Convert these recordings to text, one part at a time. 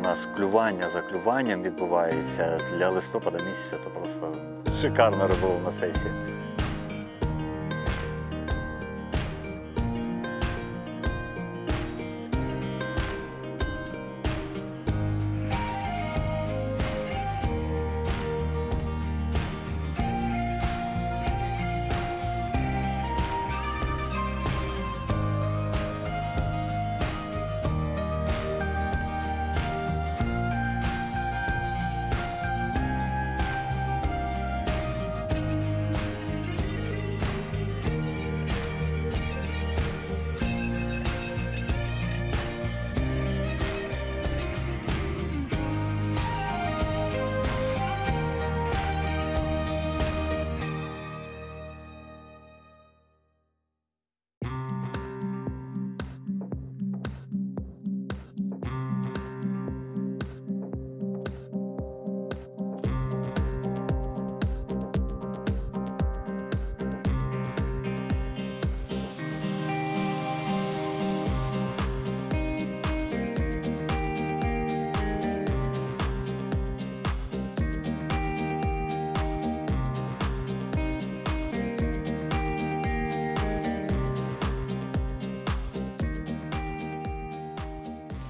нас клювання за клюванням відбувається. Для листопада місяця то просто шикарна риболовна сесія.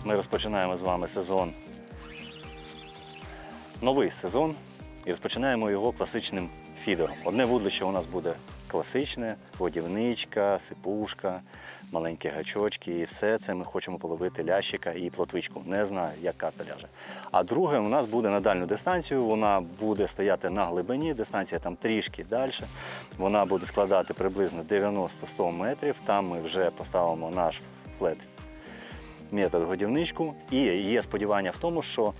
Ми розпочинаємо з вами сезон, новий сезон, і розпочинаємо його класичним фідером. Одне вудлище у нас буде класичне, годівничка, сипушка, маленькі гачочки, і все це ми хочемо половити лящика і плотвичку. Не знаю, як карта ляже. А друге у нас буде на дальню дистанцію, вона буде стояти на глибині, дистанція там трішки далі. Вона буде складати приблизно 90-100 метрів, там ми вже поставимо наш флет метод годівничку, і є сподівання в тому, що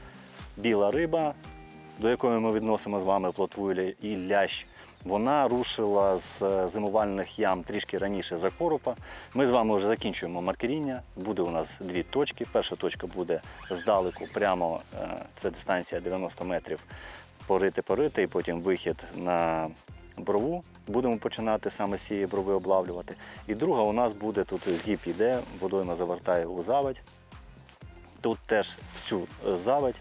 біла риба, до якої ми відносимо з вами плотву і лящ, вона рушила з зимувальних ям трішки раніше за коропа. Ми з вами вже закінчуємо маркеріння, буде у нас дві точки. Перша точка буде здалеку, прямо це дистанція 90 метрів, порити, і потім вихід на брову. Будемо починати саме з цієї брови облавлювати. І друга у нас буде, тут згиб іде, водойма завертає у заводь. Тут теж в цю заводь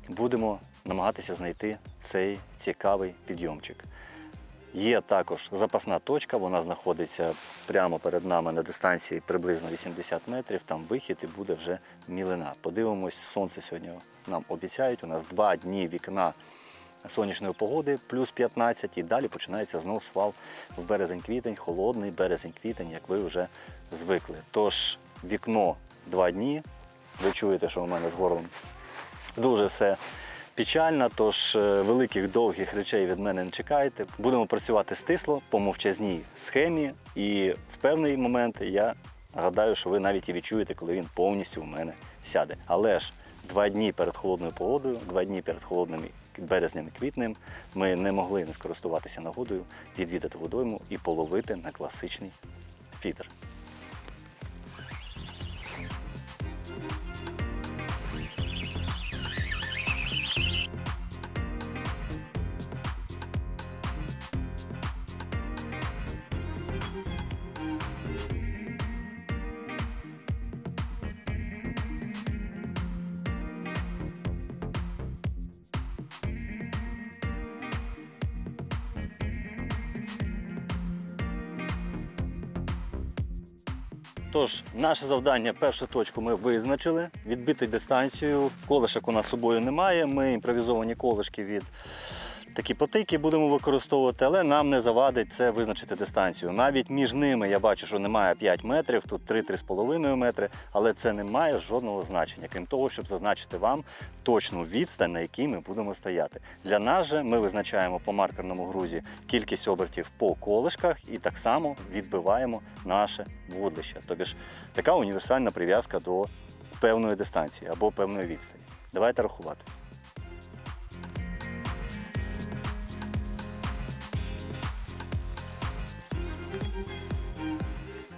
будемо намагатися знайти цей цікавий підйомчик. Є також запасна точка, вона знаходиться прямо перед нами на дистанції приблизно 80 метрів, там вихід і буде вже мілина. Подивимось, сонце сьогодні нам обіцяють, у нас 2 дні вікна сонячної погоди, плюс 15, і далі починається знов свал в березень-квітень, холодний березень-квітень, як ви вже звикли. Тож вікно 2 дні, ви чуєте, що у мене з горлом дуже все печально, тож великих довгих речей від мене не чекайте. Будемо працювати стисло, по мовчазній схемі, і в певний момент я гадаю, що ви навіть і відчуєте, коли він повністю у мене сяде. Але ж 2 дні перед холодною погодою, 2 дні перед холодним березнем і квітнем ми не могли не скористуватися нагодою, відвідати водойму і половити на класичний фідер. Тож, наше завдання, першу точку ми визначили, відбити дистанцію. Колишок у нас з собою немає, ми імпровізовані колишки від такі потики будемо використовувати, але нам не завадить це визначити дистанцію. Навіть між ними я бачу, що немає 5 метрів, тут 3-3,5 метри, але це не має жодного значення, крім того, щоб зазначити вам точну відстань, на якій ми будемо стояти. Для нас же ми визначаємо по маркерному грузі кількість обертів по колишках і так само відбиваємо наше вудлище. Тобто ж така універсальна прив'язка до певної дистанції або певної відстані. Давайте рахувати.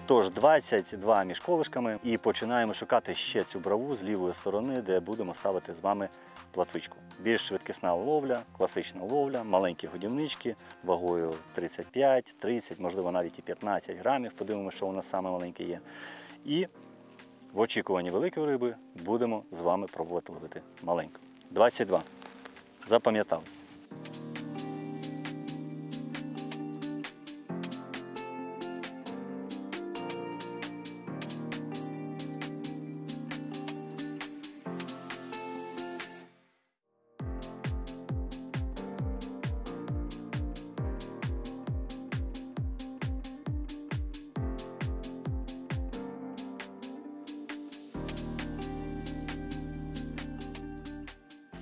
Тож 22 між колишками і починаємо шукати ще цю браву з лівої сторони, де будемо ставити з вами платвичку. Більш швидкісна ловля, класична ловля, маленькі годівнички вагою 35-30, можливо навіть і 15 грамів. Подивимося, що у нас саме маленьке є. І в очікуванні великої риби будемо з вами пробувати ловити маленьку. 22. Запам'ятали.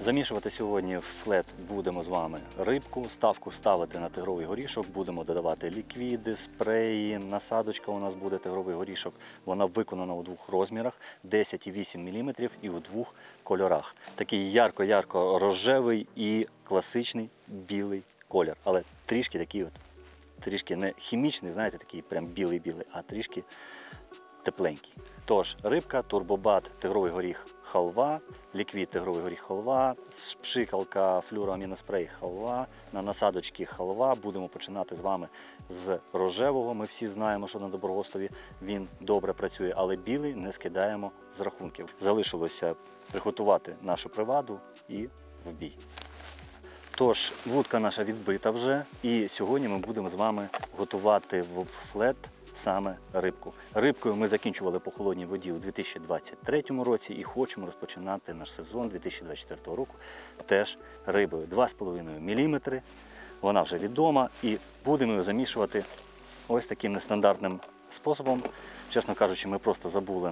Замішувати сьогодні в флет будемо з вами рибку, ставку ставити на тигровий горішок, будемо додавати ліквіди, спреї, насадочка у нас буде тигровий горішок. Вона виконана у двох розмірах, 10,8 мм і у двох кольорах. Такий ярко-ярко рожевий і класичний білий колір, але трішки такий от, трішки не хімічний, знаєте, такий прям білий-білий, а трішки тепленький. Тож, рибка, турбобат, тигровий горіх, халва, ліквід, тигровий горіх, халва, пшикалка, флюроаміноспрей, халва, на насадочки халва. Будемо починати з вами з рожевого. Ми всі знаємо, що на Доброгостові він добре працює, але білий не скидаємо з рахунків. Залишилося приготувати нашу приваду і в бій. Тож, вудка наша відбита вже, і сьогодні ми будемо з вами готувати в флет саме рибку. Рибкою ми закінчували по холодній воді у 2023 році і хочемо розпочинати наш сезон 2024 року теж рибою. 2,5 мм, вона вже відома, і будемо її замішувати ось таким нестандартним способом. Чесно кажучи, ми просто забули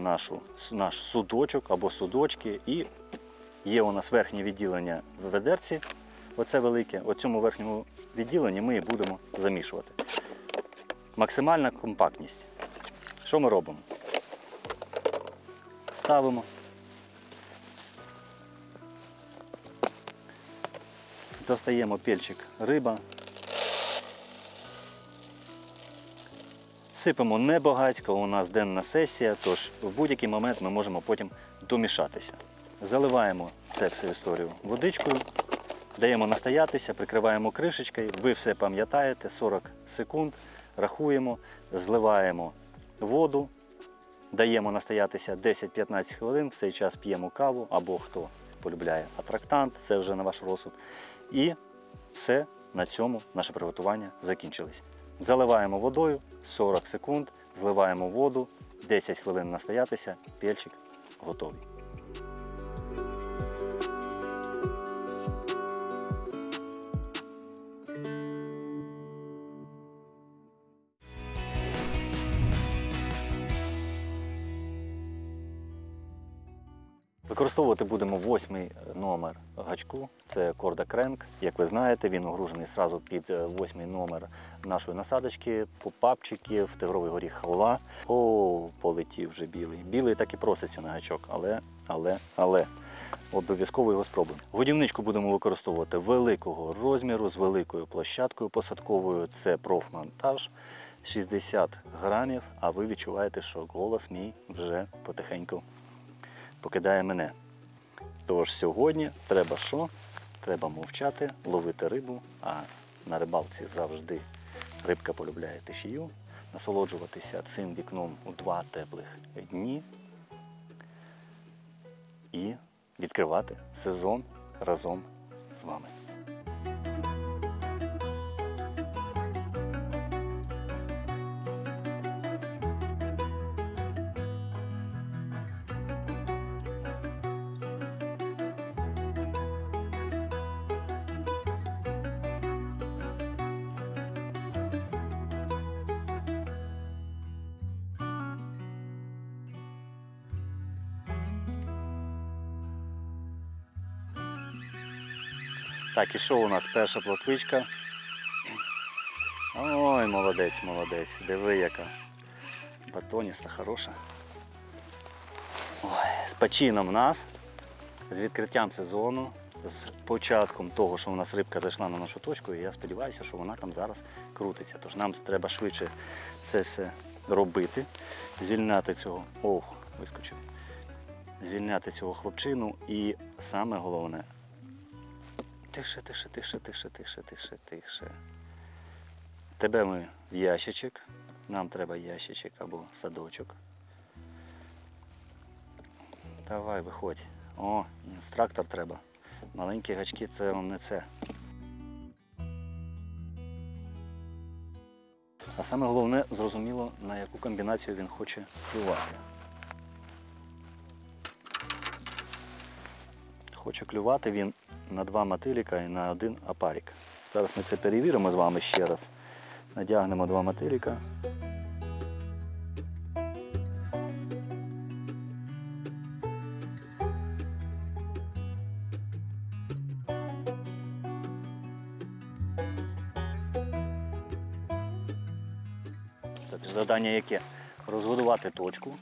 наш судочок або судочки, і є у нас верхнє відділення в ведерці, оце велике, у цьому верхньому відділенні ми будемо замішувати. Максимальна компактність. Що ми робимо? Ставимо. Достаємо пельчик риба. Сипемо небагацько, у нас денна сесія, тож в будь-який момент ми можемо потім домішатися. Заливаємо це всю історію водичкою, даємо настоятися, прикриваємо кришечкою. Ви все пам'ятаєте, 40 секунд. Рахуємо, зливаємо воду, даємо настоятися 10-15 хвилин, в цей час п'ємо каву, або хто полюбляє атрактант, це вже на ваш розсуд. І все, на цьому наше приготування закінчилось. Заливаємо водою 40 секунд, зливаємо воду, 10 хвилин настоятися, пельчик готовий. Використовувати будемо 8-й номер гачку, це Корда Кренк. Як ви знаєте, він огружений одразу під 8-й номер нашої насадочки, попапчиків, тигровий горіх халва. О, полетів вже білий. Білий так і проситься на гачок, але обов'язково його спробуємо. Годівничку будемо використовувати великого розміру, з великою площадкою посадковою. Це профмонтаж, 60 грамів, а ви відчуваєте, що голос мій вже потихеньку покидає мене. Тож сьогодні треба що? Треба мовчати, ловити рибу, а на рибалці завжди рибка полюбляє тишію, насолоджуватися цим вікном у 2 теплих дні і відкривати сезон разом з вами. Так, і що у нас? Перша плотвичка. Ой, молодець, молодець. Диви, яка батоніста, хороша. Ой, з почином нас, з відкриттям сезону, з початком того, що у нас рибка зайшла на нашу точку, і я сподіваюся, що вона там зараз крутиться. Тож нам треба швидше все робити, звільняти цього, вискочив, звільняти цього хлопчину і саме головне, тише, тише, тише, тише, тише, тише, тише. Тебе ми в ящичок, нам треба ящичок або садочок. Давай, виходь. О, інструктор треба. Маленькі гачки це вам не це. А саме головне, зрозуміло, на яку комбінацію він хоче клювати. Хоче клювати він на 2 мотиліка і на 1 опарик. Зараз ми це перевіримо з вами ще раз. Надягнемо 2 мотиліка. Тобто завдання яке? Розгодувати точку,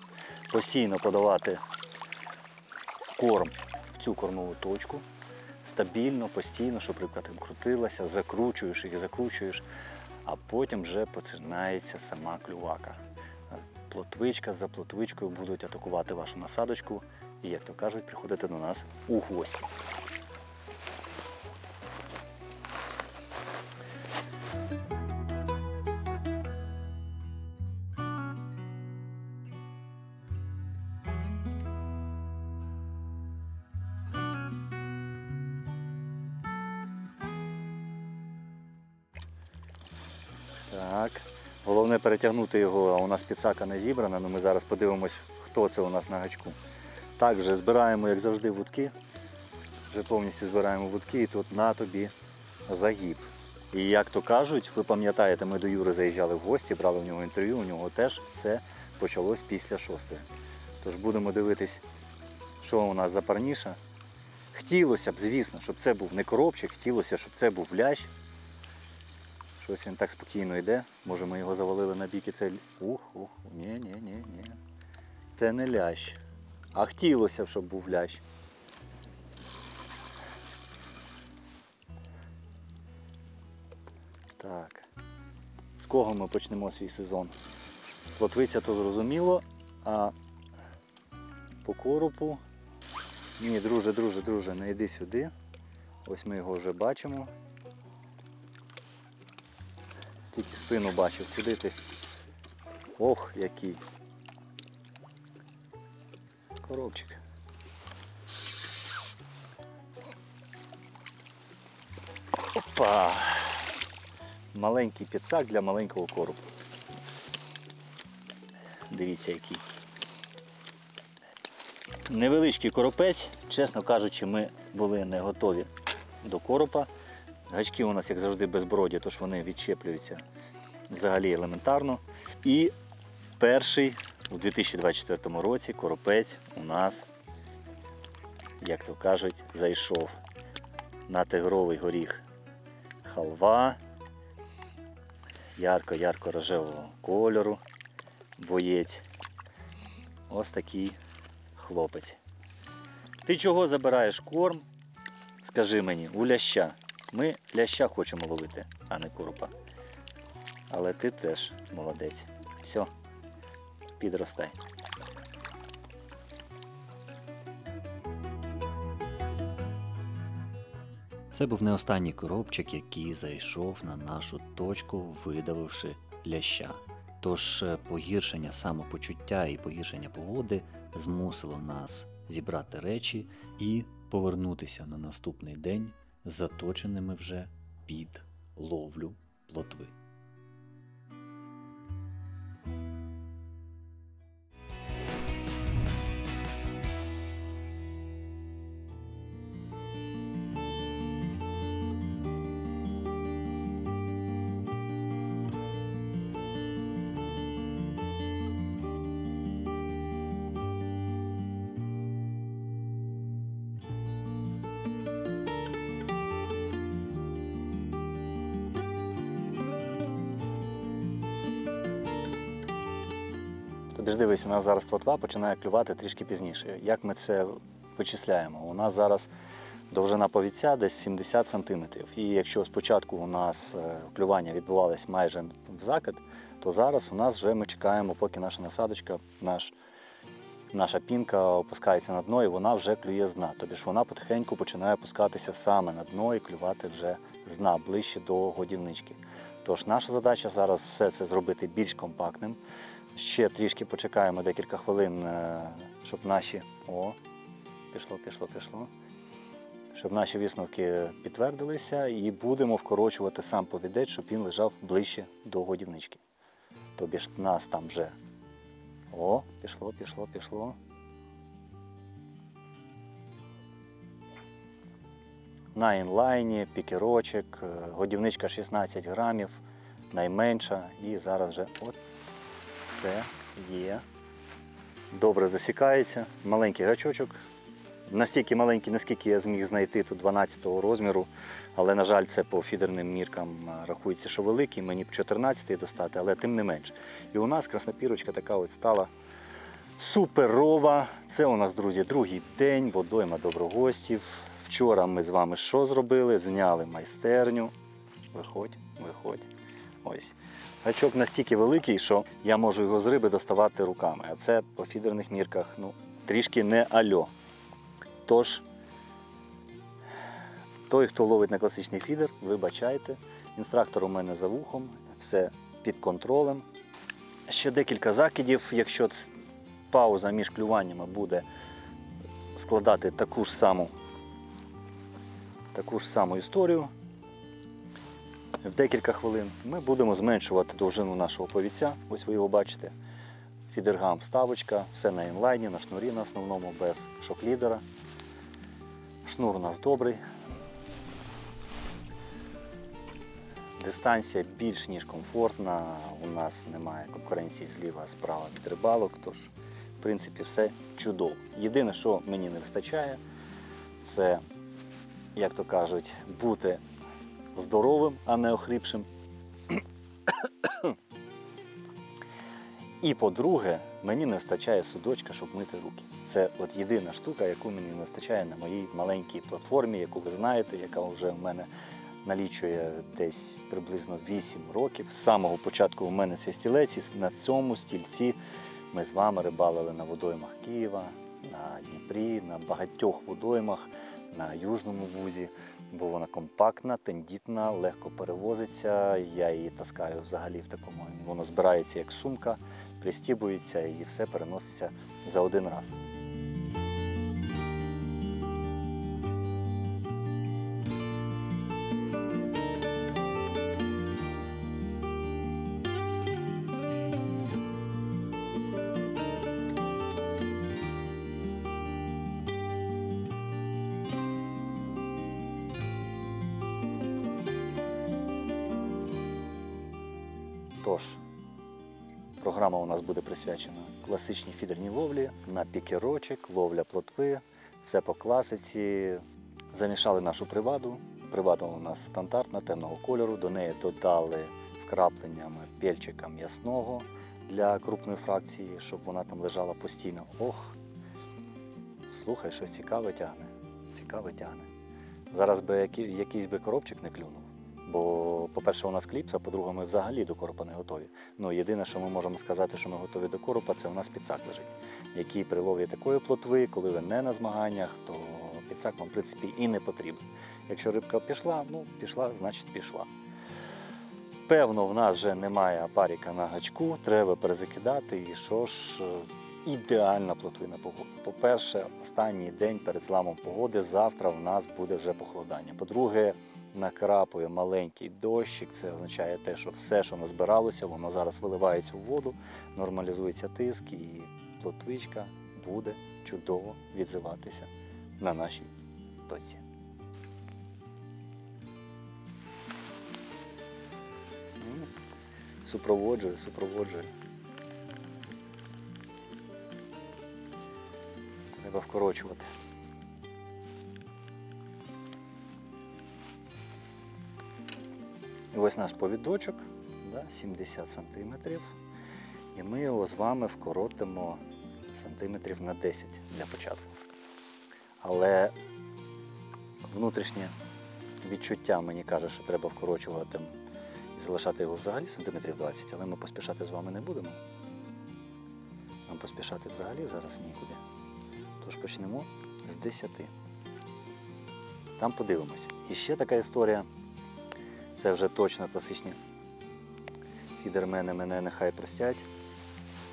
постійно подавати корм в цю кормову точку, стабільно, постійно, щоб рибка там крутилася, закручуєш їх, закручуєш, а потім вже починається сама клювака. Плотвичка за плотвичкою будуть атакувати вашу насадочку і, як то кажуть, приходити до нас у гості. Так, головне перетягнути його, а у нас підсака не зібрана, але ми зараз подивимось, хто це у нас на гачку. Так, вже збираємо, як завжди, вудки. Вже повністю збираємо вудки і тут на тобі загіб. І як то кажуть, ви пам'ятаєте, ми до Юри заїжджали в гості, брали в нього інтерв'ю, у нього теж все почалось після 6-ї. Тож будемо дивитись, що у нас за парніша. Хотілося б, звісно, щоб це був не коробчик, хотілося, щоб це був лящ. Щось він так спокійно йде. Може ми його завалили на бік і це... Ні. Це не лящ. А хотілося б, щоб був лящ. Так. З кого ми почнемо свій сезон? Плотвиця то зрозуміло, а по коропу... Ні, друже, не йди сюди. Ось ми його вже бачимо. Тільки спину бачив, куди ти? Ох, який. Коробчик. Опа! Маленький підсак для маленького коробу. Дивіться який. Невеличкий коропець, чесно кажучи, ми були не готові до коропа. Гачки у нас, як завжди, безброді, тож вони відчеплюються взагалі елементарно. І перший у 2024 році коропець у нас, як то кажуть, зайшов на тигровий горіх. Халва, ярко-ярко рожевого кольору, боєць. Ось такий хлопець. Ти чого забираєш корм? Скажи мені, у ляща. Ми ляща хочемо ловити, а не коропа. Але ти теж молодець. Все, підростай. Це був не останній коробчик, який зайшов на нашу точку, видавивши ляща. Тож погіршення самопочуття і погіршення погоди змусило нас зібрати речі і повернутися на наступний день з заточеними вже під ловлю плотви. Тобі ж дивись, у нас зараз плотва починає клювати трішки пізніше. Як ми це вичисляємо? У нас зараз довжина повідця десь 70 см. І якщо спочатку у нас клювання відбувалось майже в закид, то зараз у нас вже ми чекаємо, поки наша насадочка, наша пінка опускається на дно і вона вже клює з дна. Тобі ж вона потихеньку починає опускатися саме на дно і клювати вже з дна, ближче до годівнички. Тож наша задача зараз все це зробити більш компактним. Ще трішки почекаємо декілька хвилин, щоб наші... пішло. Щоб наші висновки підтвердилися, і будемо вкорочувати сам повідець, щоб він лежав ближче до годівнички. Тобі ж нас там вже пішло. На інлайні, пікерочок, годівничка 16 грамів, найменша. І зараз вже все є. Добре засікається. Маленький гачочок. Настільки маленький, наскільки я зміг знайти, тут 12-го розміру. Але, на жаль, це по фідерним міркам рахується, що великий. Мені б 14-й достати, але тим не менш. І у нас краснопірочка така от стала суперова. Це у нас, друзі, другий день, водойма Доброгостів. Вчора ми з вами що зробили? Зняли майстерню. Виходь. Ось. Гачок настільки великий, що я можу його з риби доставати руками. А це по фідерних мірках трішки не альо. Тож, той, хто ловить на класичний фідер, вибачайте. Інструктор у мене за вухом, все під контролем. Ще декілька закидів, якщо пауза між клюваннями буде складати таку ж саму історію, в декілька хвилин ми будемо зменшувати довжину нашого повідця. Ось ви його бачите. Фідергам вставочка, все на інлайні, на шнурі на основному, без шок-лідера. Шнур у нас добрий. Дистанція більш ніж комфортна. У нас немає конкуренції зліва, справа від рибалок, тож, в принципі, все чудово. Єдине, що мені не вистачає, це, як то кажуть, бути здоровим, а не охрипшим. І, по-друге, мені не вистачає судочка, щоб мити руки. Це от єдина штука, яку мені не вистачає на моїй маленькій платформі, яку ви знаєте, яка вже в мене налічує десь приблизно 8 років. З самого початку у мене цей стілець, і на цьому стільці ми з вами рибалили на водоймах Києва, на Дніпрі, на багатьох водоймах, на Южному вузі, бо вона компактна, тендітна, легко перевозиться. Я її таскаю взагалі в такому, воно збирається як сумка, пристібується і все переноситься за один раз. Тож, програма у нас буде присвячена класичній фідерній ловлі, на пікерочок, ловля плотви, все по класиці. Замішали нашу приваду. Привада у нас стандартна, темного кольору. До неї додали вкрапленнями пельчика м'ясного для крупної фракції, щоб вона там лежала постійно. Ох, слухай, щось цікаве тягне. Цікаве тягне. Зараз би якийсь би коробчик не клюнув. Бо, по-перше, у нас кліпс, а по-друге, ми взагалі до коропа не готові. Єдине, що ми можемо сказати, що ми готові до коропа, це у нас підсак лежить, який при ловлі такої плотви, коли ви не на змаганнях, то підсак вам, в принципі, і не потрібен. Якщо рибка пішла, пішла, значить пішла. Певно, в нас вже немає апаріка на гачку, треба перезакидати. І що ж, ідеальна плотвина погода. По-перше, останній день перед зламом погоди, завтра в нас буде вже похолодання. По-друге, накрапує маленький дощик, це означає те, що все, що назбиралося, воно зараз виливається у воду, нормалізується тиск і плотвичка буде чудово відзиватися на нашій точці. Супроводжує. Треба вкорочувати. І ось наш повідочок, 70 см, і ми його з вами вкоротимо сантиметрів на 10 для початку. Але внутрішнє відчуття мені каже, що треба вкорочувати і залишати його взагалі сантиметрів 20, але ми поспішати з вами не будемо. Нам поспішати взагалі зараз нікуди. Тож почнемо з 10. Там подивимося. І ще така історія. Це вже точно класичні фідермени мене нехай простять.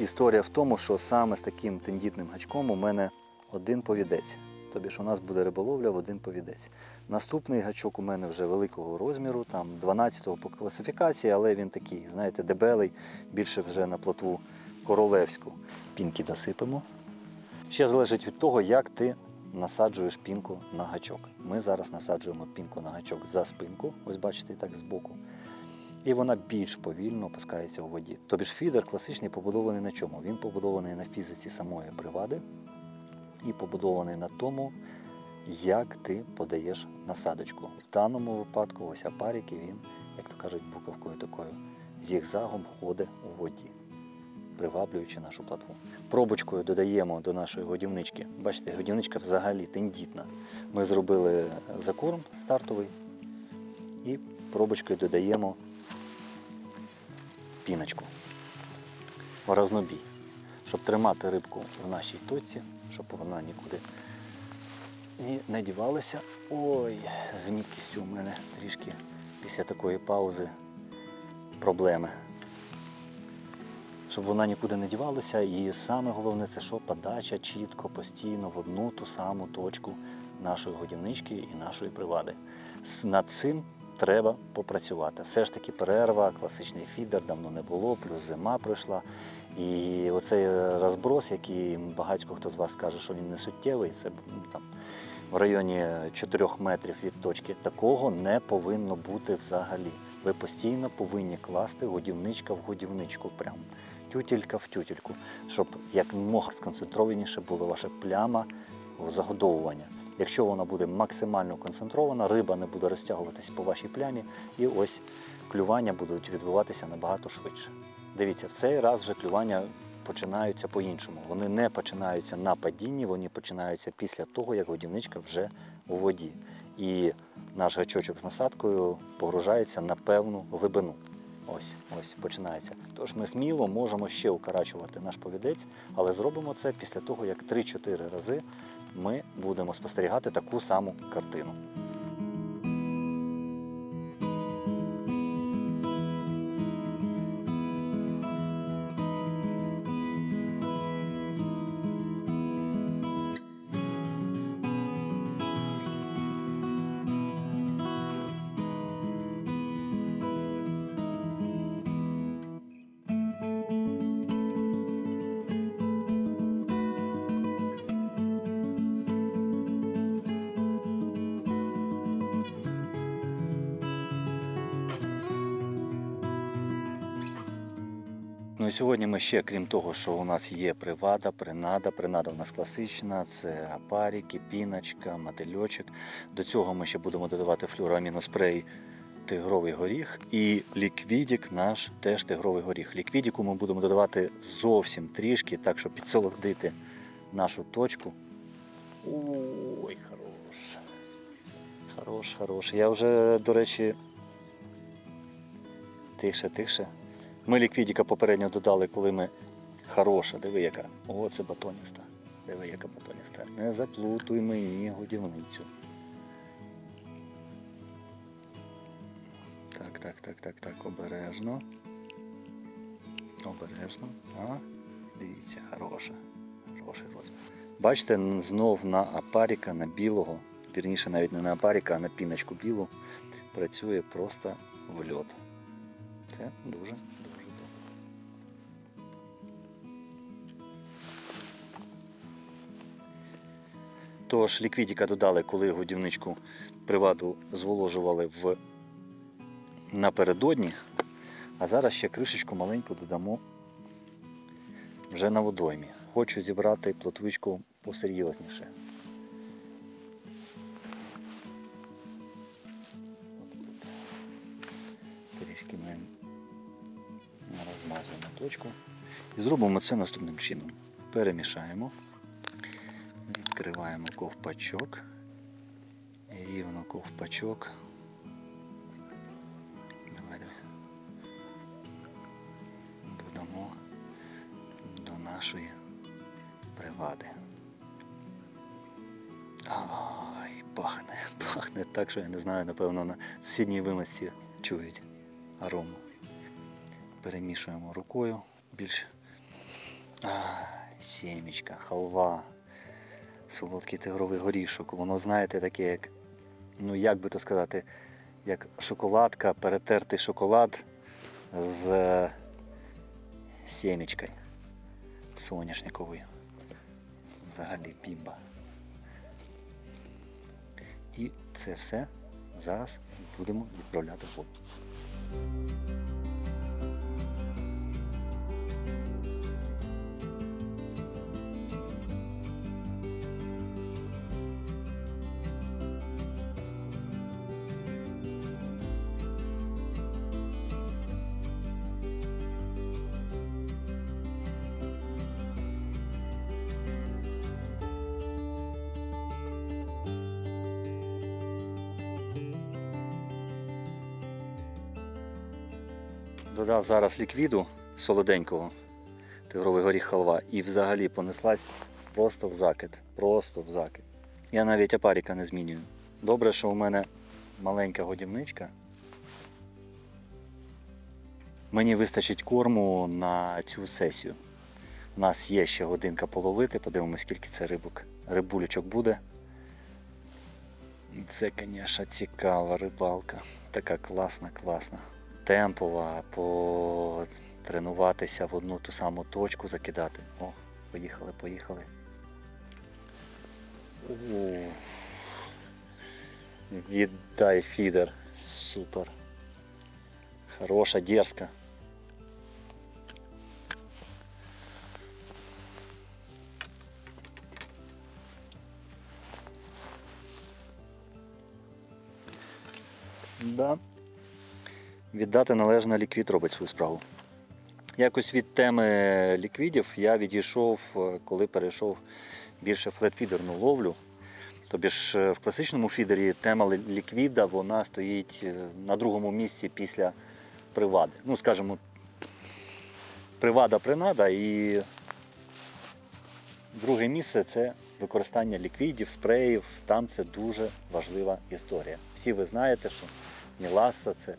Історія в тому, що саме з таким тендітним гачком у мене один повідець. тобі ж у нас буде риболовля в один повідець. Наступний гачок у мене вже великого розміру, там 12-го по класифікації, але він такий, знаєте, дебелий, більше вже на плотву королевську. Пінки досипемо. Ще залежить від того, як ти насаджуєш пінку на гачок. Ми зараз насаджуємо пінку на гачок за спинку, ось бачите, так збоку. І вона більш повільно опускається у воді. Тобі ж фідер класичний побудований на чому? Він побудований на фізиці самої привади і побудований на тому, як ти подаєш насадочку. В даному випадку ось апарик, і він, як то кажуть, буковкою такою зігзагом ходить у воді, приваблюючи нашу платву. Пробочкою додаємо до нашої годівнички. Бачите, годівничка взагалі тендітна. Ми зробили закорм стартовий і пробочкою додаємо піночку в разнобій, щоб тримати рибку в нашій точці, щоб вона нікуди не дівалася. Ой, з міткістю у мене трішки після такої паузи проблеми. Щоб вона нікуди не дівалася, і саме головне це що? Подача чітко, постійно в одну ту саму точку нашої годівнички і нашої привади. Над цим треба попрацювати. Все ж таки перерва, класичний фідер давно не було, плюс зима пройшла. І оцей розброс, який багатько хто з вас каже, що він не суттєвий, це там в районі 4 метрів від точки, такого не повинно бути взагалі. Ви постійно повинні класти годівничка в годівничку, прям тютелька в тютельку, щоб якомога сконцентрованіше була ваша пляма загодовування. Якщо вона буде максимально концентрована, риба не буде розтягуватись по вашій плямі, і ось клювання будуть відбуватися набагато швидше. Дивіться, в цей раз вже клювання починаються по-іншому. Вони не починаються на падінні, вони починаються після того, як годівничка вже у воді. І наш гачочок з насадкою погружається на певну глибину. Ось починається. Тож ми сміло можемо ще укорачувати наш повідець, але зробимо це після того, як 3-4 рази ми будемо спостерігати таку саму картину. Ну і сьогодні ми ще, крім того, що у нас є привада, принада у нас класична, це апарики, піночка, мотильочок. До цього ми ще будемо додавати флюораміноспрей тигровий горіх і ліквідік наш теж тигровий горіх. Ліквідіку ми будемо додавати зовсім трішки, так, щоб підсолодити нашу точку. Ой, хорош. Я вже, до речі, тихше. Ми ліквідіка попередньо додали, коли ми... Хороша, диви яка. О, це батоніста. Диви яка батоніста. Не заплутуй мені годівницю. Так, обережно. А, дивіться, хороший розмір. Бачите, знов на апаріка, на білого, вірніше навіть не на апаріка, а на піночку білу, працює просто в льот. Це дуже добре. Тож ліквідіка додали, коли годівничку приваду зволожували напередодні, а зараз ще кришечку маленьку додамо вже на водоймі. Хочу зібрати плотвичку посерйозніше. Трішки ми розмазуємо точку. І зробимо це наступним чином. Перемішаємо, відкриваємо ковпачок, рівно ковпачок. Додамо до нашої привади. Ай, пахне так, що я не знаю, напевно, на сусідній вимазці чують арому. Перемішуємо рукою більш. Сімечка, халва, Солодкий тигровий горішок. Воно, знаєте, таке, як, ну як би то сказати, як шоколадка, перетертий шоколад з сімечкою соняшниковою. Взагалі бімба. І це все зараз будемо відправляти в воду. Додав зараз ліквіду солоденького, тигровий горіх халва, і взагалі понеслась просто в закид. Просто в закид. Я навіть опаріка не змінюю. Добре, що у мене маленька годівничка. Мені вистачить корму на цю сесію. У нас є ще годинка половити, подивимось, скільки це рибулечок буде. Це, звісно, цікава рибалка. Така класна. Темпова, потренуватися в одну ту саму точку, закидати. О, поїхали. Віддай фідер. Супер. Хороша, дерзка. Да. Віддати належне, ліквід робить свою справу. Якось від теми ліквідів я відійшов, коли перейшов більше флетфідерну ловлю. Тобі ж в класичному фідері тема ліквіда, вона стоїть на другому місці після привади. Ну, скажімо, привада і друге місце – це використання ліквідів, спреїв. Там це дуже важлива історія. Всі ви знаєте, що Міласа – це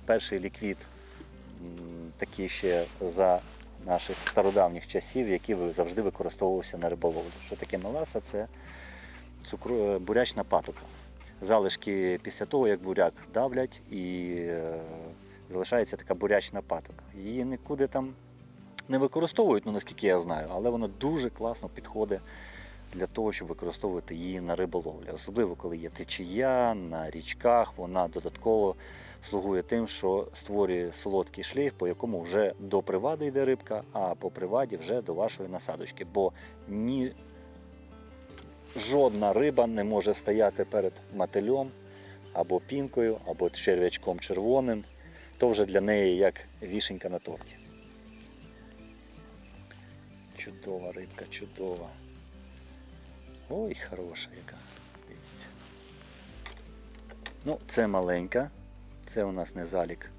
перший ліквід, такий ще за наших стародавніх часів, який завжди використовувався на риболовлі. Що таке меласа? Це бурячна патока. Залишки після того, як буряк давлять, і залишається така бурячна патока. Її нікуди там не використовують, ну, наскільки я знаю, але вона дуже класно підходить для того, щоб використовувати її на риболовлі. Особливо, коли є течія, на річках, вона додатково слугує тим, що створює солодкий шлейф, по якому вже до привади йде рибка, а по приваді вже до вашої насадочки. Бо жодна риба не може стояти перед мотилем, або пінкою, або черв'ячком червоним. То вже для неї як вішенька на торті. Чудова рибка, чудова. Ой, хороша яка. Дивіться. Ну, це маленька. Це у нас не залік.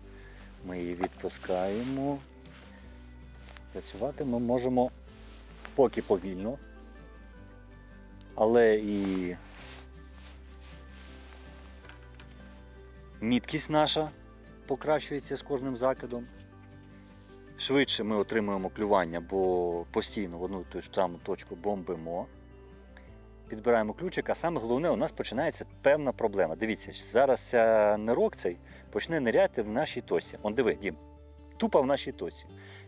Ми її відпускаємо. Працювати ми можемо поки повільно. Але і міткість наша покращується з кожним закидом. Швидше ми отримуємо клювання, бо постійно в одну і ту ж саму точку бомбимо. Підбираємо ключик, а саме головне, у нас починається певна проблема. Дивіться, зараз нирок цей почне ниряти в нашій точці. Он диви, Дім, тупо в нашій точці.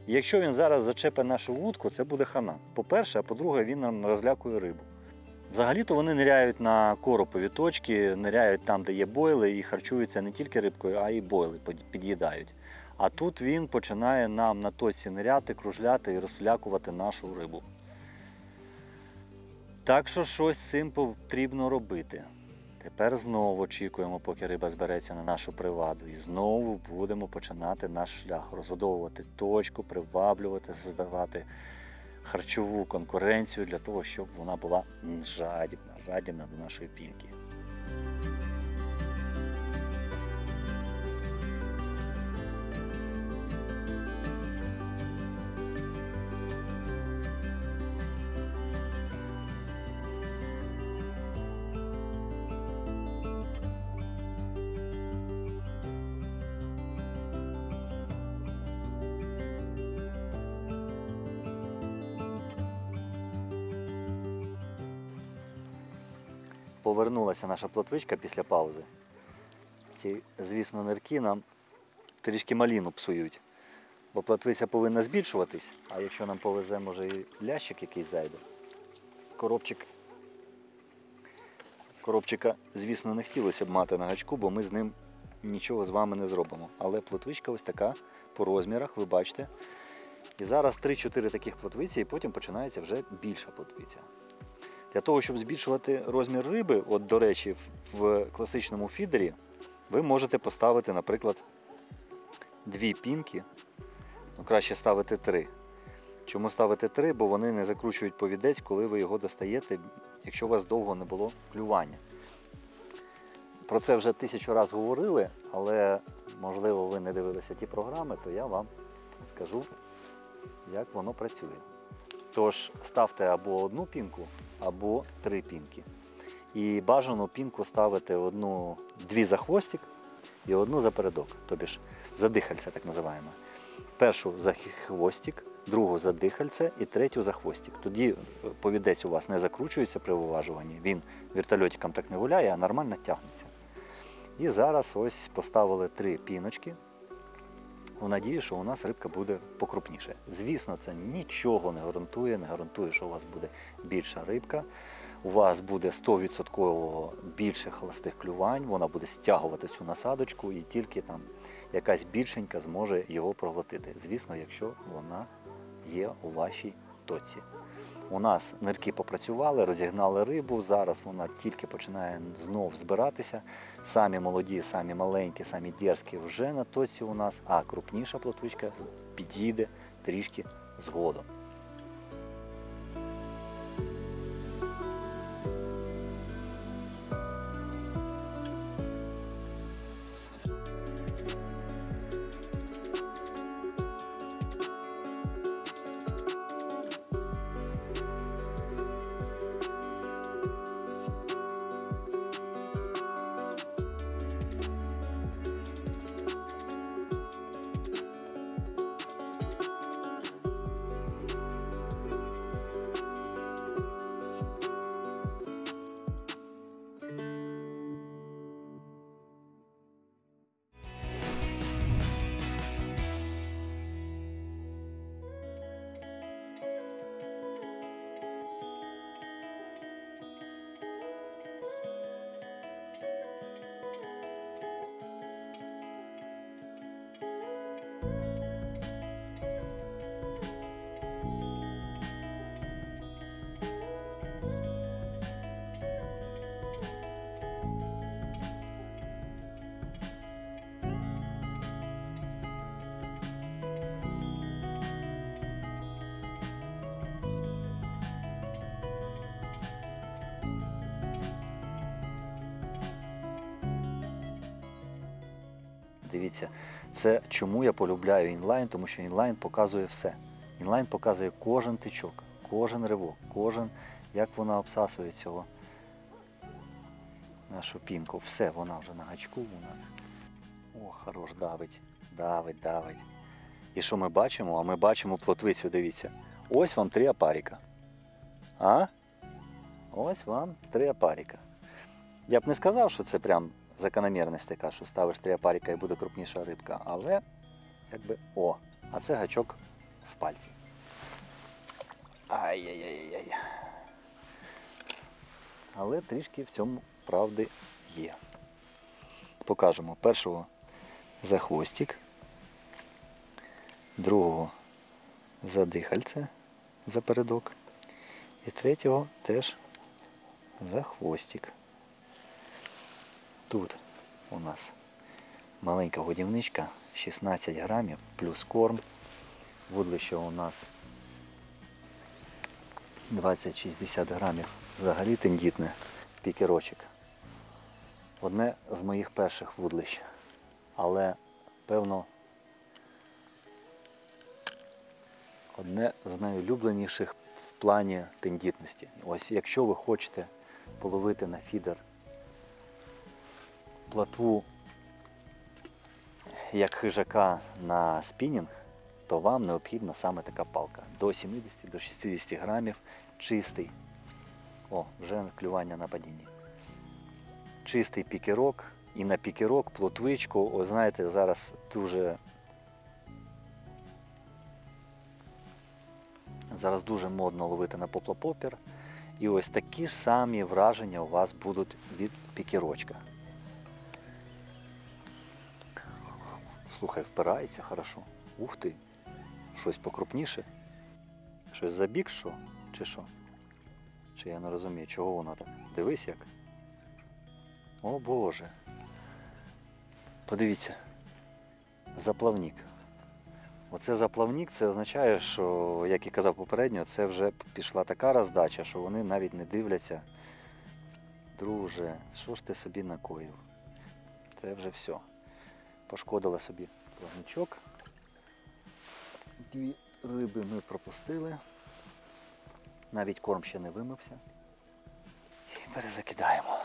І якщо він зараз зачепить нашу вудку, це буде хана. По-перше, а по-друге, він нам розлякує рибу. Взагалі-то вони ниряють на коропові точки, ниряють там, де є бойли, і харчуються не тільки рибкою, а й бойли під'їдають. А тут він починає нам на точці ниряти, кружляти і розлякувати нашу рибу. Так що щось з цим потрібно робити. Тепер знову очікуємо, поки риба збереться на нашу приваду. І знову будемо починати наш шлях. Розгодовувати точку, приваблювати, создавати харчову конкуренцію для того, щоб вона була жадібна до нашої пінки. повернулася наша плотвичка після паузи. Ці, звісно, нирки нам трішки маліну псують. Бо плотвиця повинна збільшуватись, а якщо нам повезе, може і лящик якийсь зайде. Коробчика, звісно, не хотілося б мати на гачку, бо ми з ним нічого з вами не зробимо. Але плотвичка ось така по розмірах, ви бачите. І зараз 3-4 таких плотвиці, і потім починається вже більша плотвиця. Для того, щоб збільшувати розмір риби, от, до речі, в класичному фідері, ви можете поставити, наприклад, 2 пінки, ну, краще ставити 3. Чому ставити 3? Бо вони не закручують повідець, коли ви його достаєте, якщо у вас довго не було клювання. Про це вже 1000 разів говорили, але, можливо, ви не дивилися ті програми, то я вам скажу, як воно працює. Тож, ставте або 1 пінку, або 3 пінки. І бажано пінку ставити 2 за хвостик і 1 за передок, тобі ж за дихальце, так називаємо. Першу за хвостик, другу за дихальце і третю за хвостик. Тоді повідець у вас не закручується при виважуванні, він вертольотиком так не гуляє, а нормально тягнеться. І зараз ось поставили 3 піночки, у надії, що у нас рибка буде покрупніше. Звісно, це нічого не гарантує, що у вас буде більша рибка. У вас буде 100% більше холостих клювань, вона буде стягувати цю насадочку і тільки там якась більшенька зможе його проглотити. Звісно, якщо вона є у вашій точці. У нас нирки попрацювали, розігнали рибу, зараз вона тільки починає знов збиратися. Самі молоді, самі маленькі, самі дерзкі вже на точці у нас, а крупніша плотвичка підійде трішки згодом. Дивіться, це чому я полюбляю інлайн, тому що інлайн показує все. Інлайн показує кожен тичок, кожен ривок, як вона обсасує цього нашу пінку. Все, вона вже на гачку у нас. О, хорош, давить. І що ми бачимо? А ми бачимо плотвицю, дивіться. Ось вам 3 опарика. Ось вам 3 опарика. Я б не сказав, що це прям закономірність така, що ставиш 3 опарика і буде крупніша рибка, але якби а це гачок в пальці. Ай-яй-яй-яй. Але трішки в цьому правди є. Покажемо першого за хвостик, другого за дихальце, за передок, і третього теж за хвостик. Тут у нас маленька годівничка, 16 грамів, плюс корм. Вудлище у нас 20-60 грамів. Взагалі тендітне, пікерочок. Одне з моїх перших вудлищ, але, певно, одне з найулюбленіших в плані тендітності. Ось якщо ви хочете половити на фідер плотву як хижака на спінінг, то вам необхідна саме така палка. До 70-60 грамів, чистий. Вже клювання на падінні. чистий пікерок. І на пікерок, плотвичку, ось знаєте, зараз дуже модно ловити на поплапопір. І ось такі ж самі враження у вас будуть від пікерочка. Слухай, впирається хорошо. Ух ти! Щось покрупніше? Щось забіг, що? Чи що? Чи я не розумію, чого воно так? Дивись як. О Боже! Подивіться. Заплавник. Оце заплавник, це означає, що, як і казав попередньо, це вже пішла така роздача, що вони навіть не дивляться. Друже, що ж ти собі накоїв? Це вже все. Пошкодила собі плавничок. Дві риби ми пропустили. Навіть корм ще не вимився. І перезакидаємо.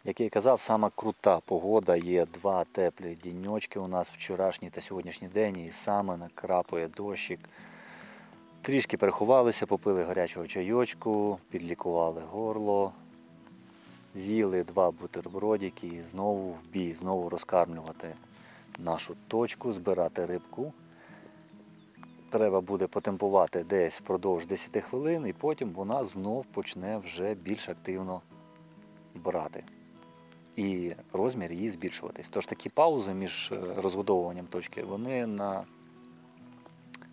Як я і казав, сама крута погода, є два теплі діньочки у нас вчорашній та сьогоднішній день, і саме накрапує дощик. Трішки переховалися, попили гарячого чайочку, підлікували горло, з'їли 2 бутербродики і знову в бій, знову розкармлювати нашу точку, збирати рибку. Треба буде потемпувати десь впродовж 10 хвилин, і потім вона знов почне вже більш активно брати. І розмір її збільшуватись. Тож такі паузи між розгодовуванням точки, вони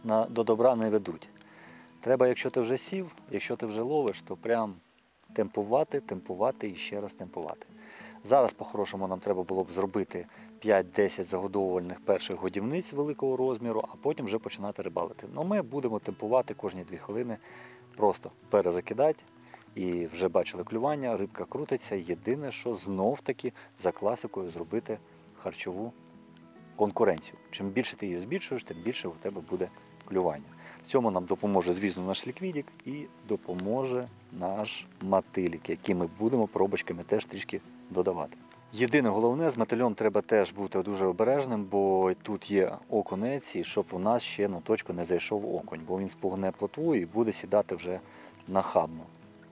до добра не ведуть. Треба, якщо ти вже сів, якщо ти вже ловиш, то прям темпувати і ще раз темпувати. Зараз, по-хорошому, нам треба було б зробити 5-10 загодовувальних перших годівниць великого розміру, а потім вже починати рибалити. Но ми будемо темпувати кожні 2 хвилини, просто перезакидати. І вже бачили клювання, рибка крутиться. Єдине, що знов-таки за класикою зробити харчову конкуренцію. Чим більше ти її збільшуєш, тим більше у тебе буде клювання. В цьому нам допоможе, звісно, наш ліквідік і допоможе наш мотилік, який ми будемо пробочками теж трішки додавати. Єдине головне, з мотилем треба теж бути дуже обережним, бо тут є окунець, і щоб у нас ще на точку не зайшов окунь, бо він спугне плотву і буде сідати вже нахабно.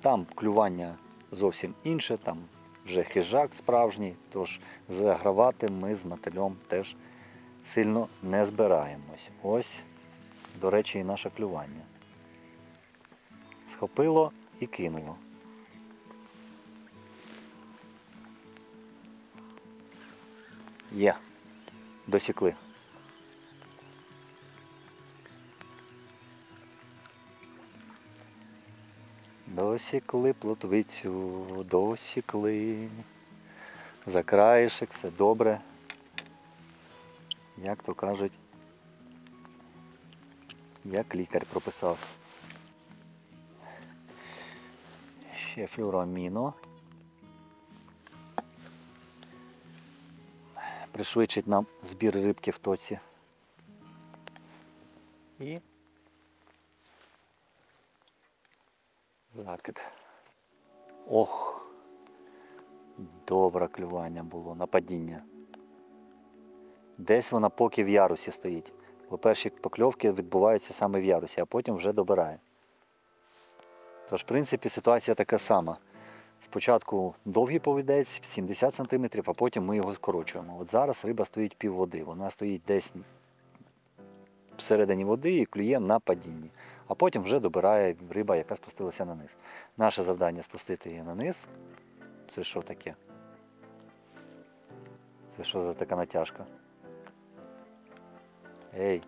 Там клювання зовсім інше, там вже хижак справжній, тож загравати ми з мотилем теж сильно не збираємось. Ось, до речі, і наше клювання. Схопило і кинуло. Є, досікли. Досікли плотвицю, досікли. За краєшек, все добре. Як то кажуть, як лікар прописав. Ще флюораміно. Пришвидшить нам збір рибки в тоці. І закид. Ох, добре клювання було, на падіння. Десь вона поки в ярусі стоїть. Бо перші покльовки відбуваються саме в ярусі, а потім вже добирає. Тож, в принципі, ситуація така сама. Спочатку довгий повідець, 70 см, а потім ми його скорочуємо. От зараз риба стоїть пів води. Вона стоїть десь всередині води і клює на падінні. а потім вже добирає риба, яка спустилася на низ. Наше завдання спустити її на низ. Це що таке? Це що за така натяжка? Ей!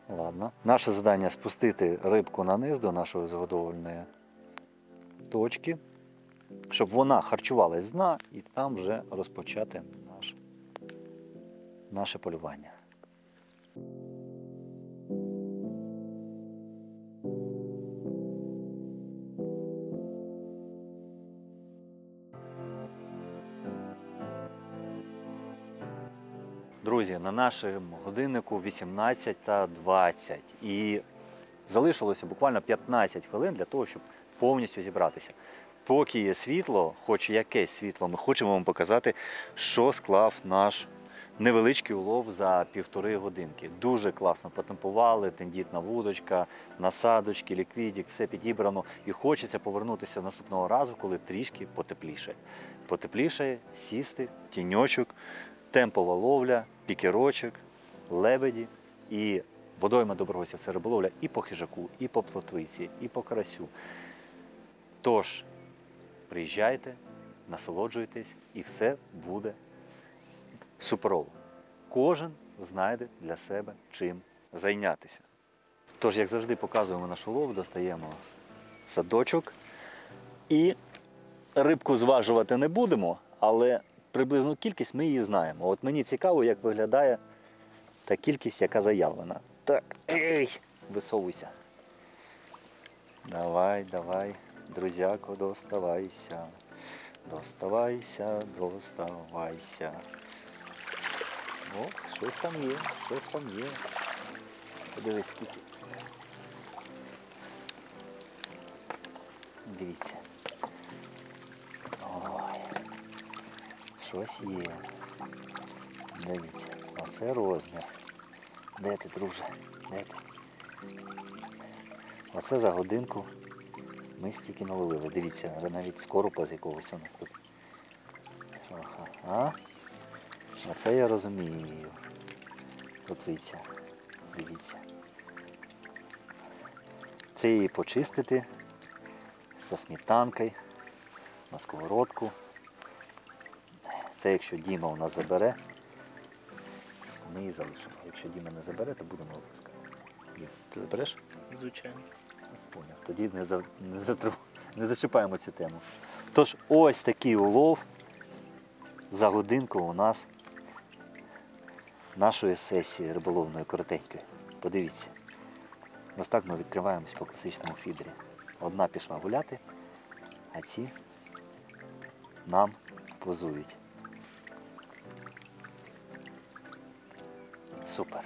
Ладно. Наше завдання спустити рибку на низ до нашої заготовленої точки, щоб вона харчувалась з дна і там вже розпочати наше полювання. Друзі, на нашому годиннику 18:20 і залишилося буквально 15 хвилин для того, щоб повністю зібратися. Поки є світло, хоч якесь світло, ми хочемо вам показати, що склав наш невеличкий улов за 1,5 годинки. Дуже класно потемпували, тендітна вудочка, насадочки, ліквідік, все підібрано. І хочеться повернутися наступного разу, коли трішки потепліше. Потепліше, сісти, тіньочок, темпова ловля, пікерочок, лебеді і водойма Доброгосів. Це риболовля і по хижаку, і по плотвиці, і по карасю. Тож, приїжджайте, насолоджуйтесь і все буде суперово. Кожен знайде для себе чим зайнятися. Тож, як завжди, показуємо наш улов, достаємо садочок і рибку зважувати не будемо, але приблизну кількість ми її знаємо. От мені цікаво, як виглядає та кількість, яка заявлена. Так, ей, висовуйся. Давай, давай, друзяко, доставайся. Доставайся, доставайся. О, щось там є, щось там є. Подивись, скільки. Дивіться. Ой, щось є. Дивіться, оце розмір. Де ти, друже? Де ти? Оце за годинку ми стільки наловили. Дивіться, навіть скорупа з якогось у нас тут. Ага. Оце я розумію. Тут дивіться. Це її почистити зі сметанкою на сковородку. Це якщо Діма у нас забере, ми її залишимо. Якщо Діма не забере, то будемо обов'язково. Дім, ти забереш? Звичайно. Поняв. Тоді не зачіпаємо цю тему. Тож ось такий улов за годинку у нас нашої сесії риболовної коротенької. Подивіться. Ось так ми відкриваємось по класичному фідері. Одна пішла гуляти, а ці нам позують. Супер.